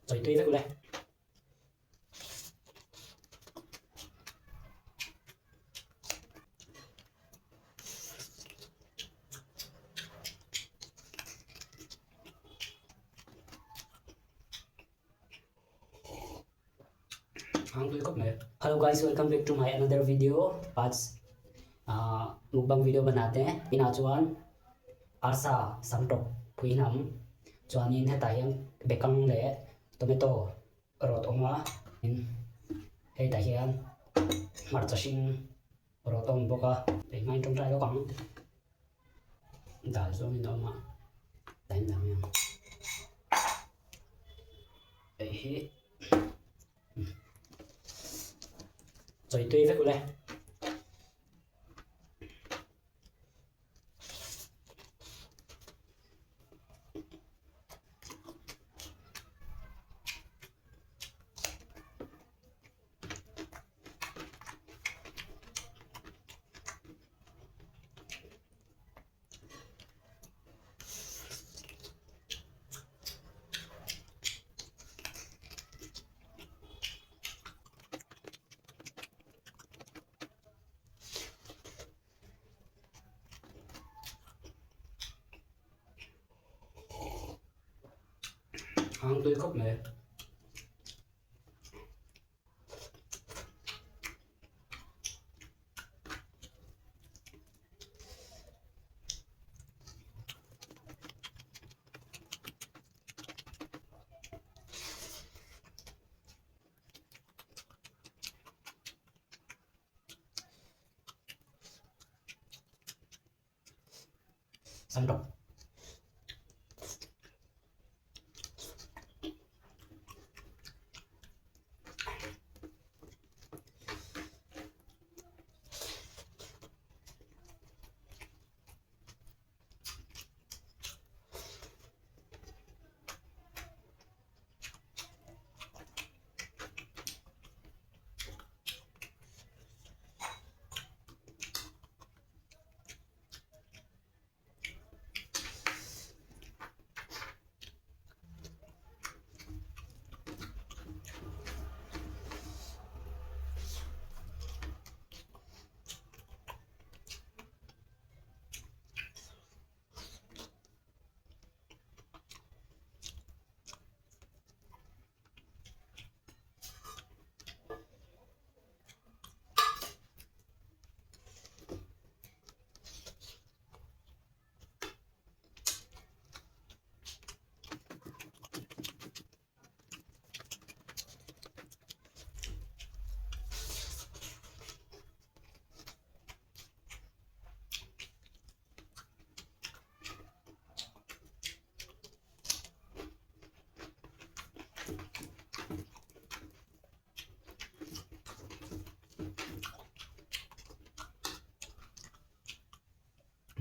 Rồi tuy với cô đây. Hello guys, welcome back to my another video. आज mukbang video बनाते हैं. ina chuan arsa samtok puinam chuan in heta hian bekang le tomato rot onga in heta hian marcha hring rot ong boka pe ngai trong trai lo kang dal zo min oma tain dam yang ei hi rồi tuy với cô đây. Ăn tươi khóc nè. Xong rồi.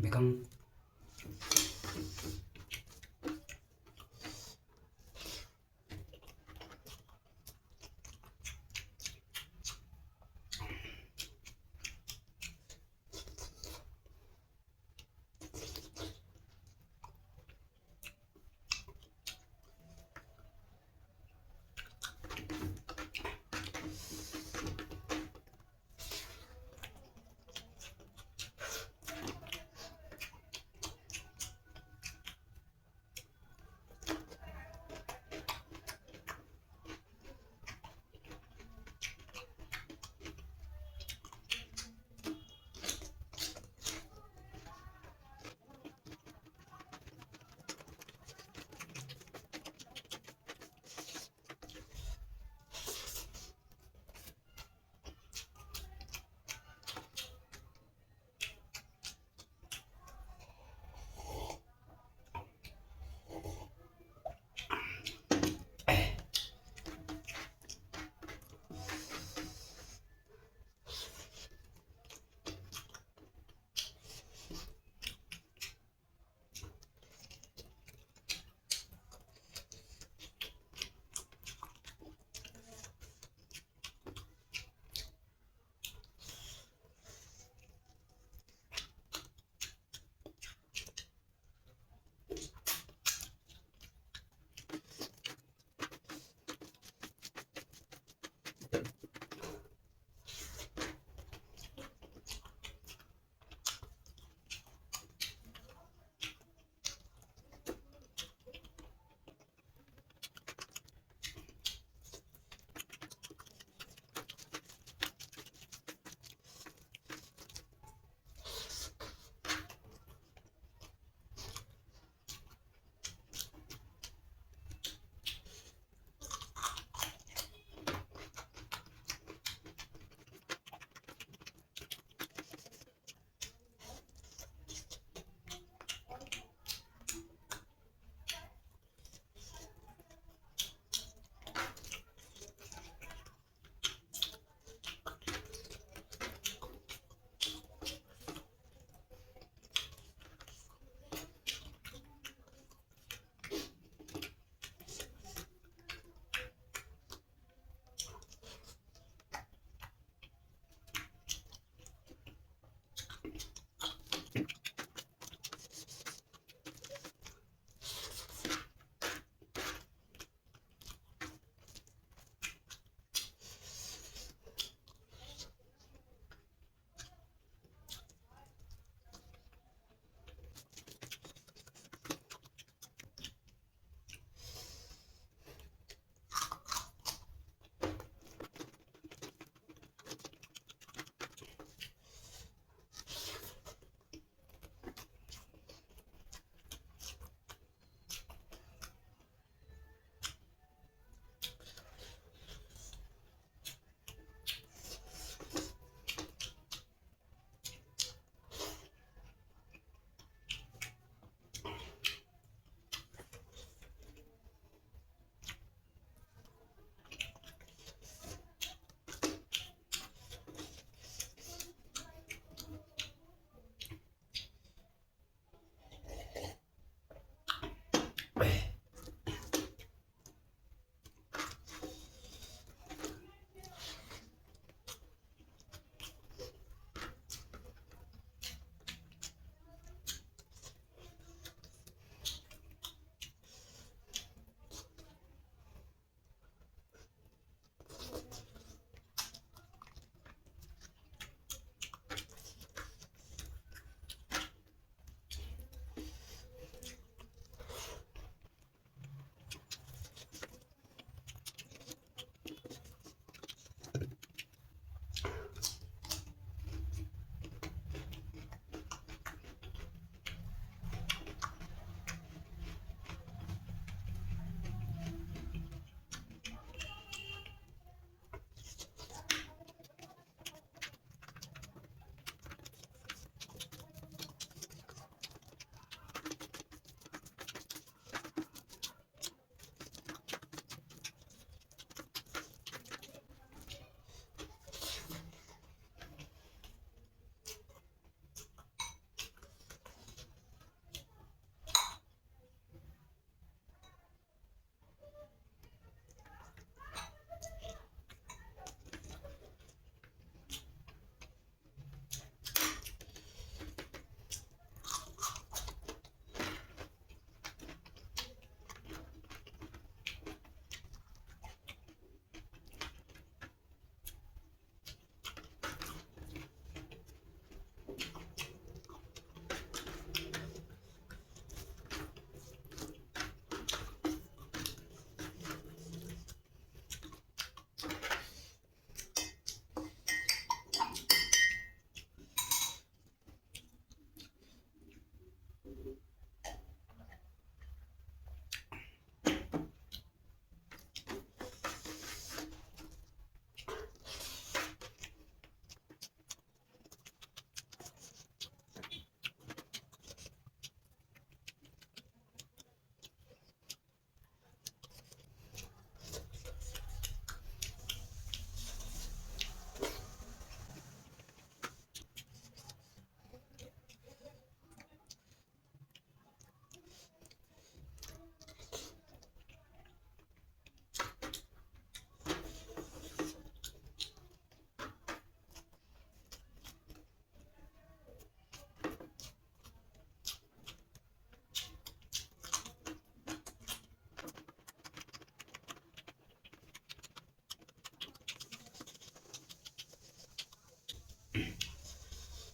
Bekang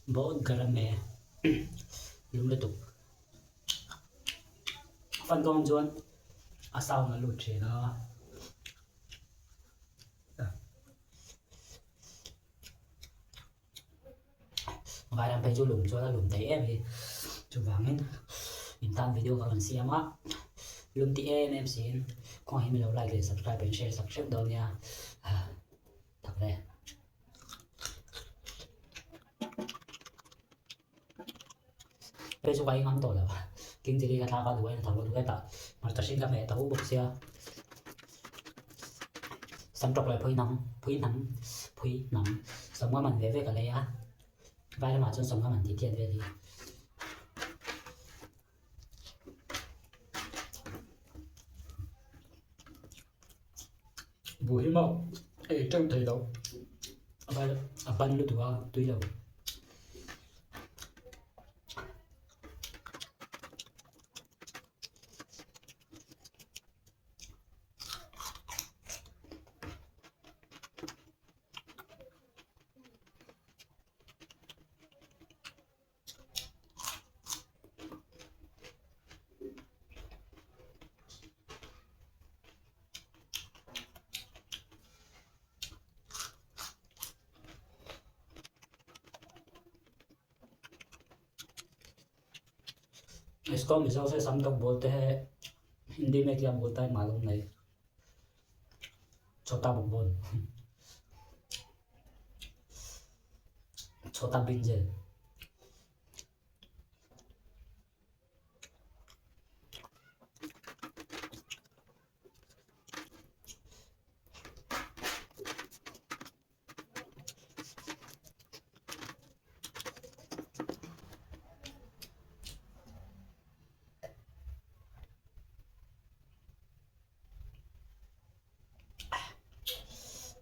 बहुत गर्म है lum le tuk fan gong chuan a sau na lut the na vài năm phải chú lùm cho nó lùm té em thì chú vàng hết in tan video vào lần xem á lùm tí em xin có hay mình lâu like subscribe and share subscribe đâu nha thật đấy bây giờ quay ngắm tổ là kinh tế cái thằng có đuổi là thằng có đuổi ta mà ta xin gặp mẹ tao bốc xe sắm trọc lại phui nắm sống qua mình về cái này á vài mà cho sống qua mình thì tiền về đi buổi mộng ấy trông thấy đâu à ban lúc đó tuy đâu इसको मिसाल से सम तक बोलते हैं हिंदी में क्या बोलता है मालूम नहीं छोटा बुब्बन छोटा brinjal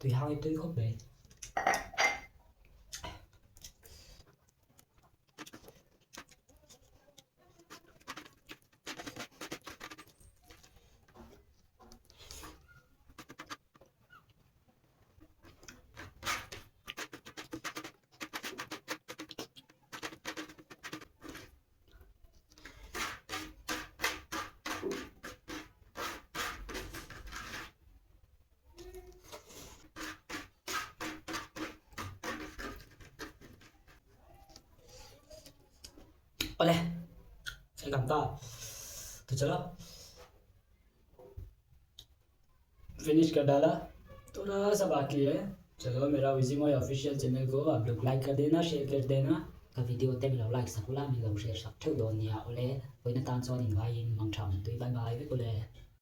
tùy hai tùy khóc đấy ओले एक काम का तो चलो फिनिश कर डाला थोड़ा सा बाकी है चलो मेरा विजिंग ऑफिशियल चैनल को आप लोग लाइक कर देना शेयर कर देना का वीडियो ते मिलो लाइक सकूला मिलो शेयर सब ठेव दोनिया ओले कोई ना तान सोन इन भाई इन मंग छाम तो बाय बाय वे कोले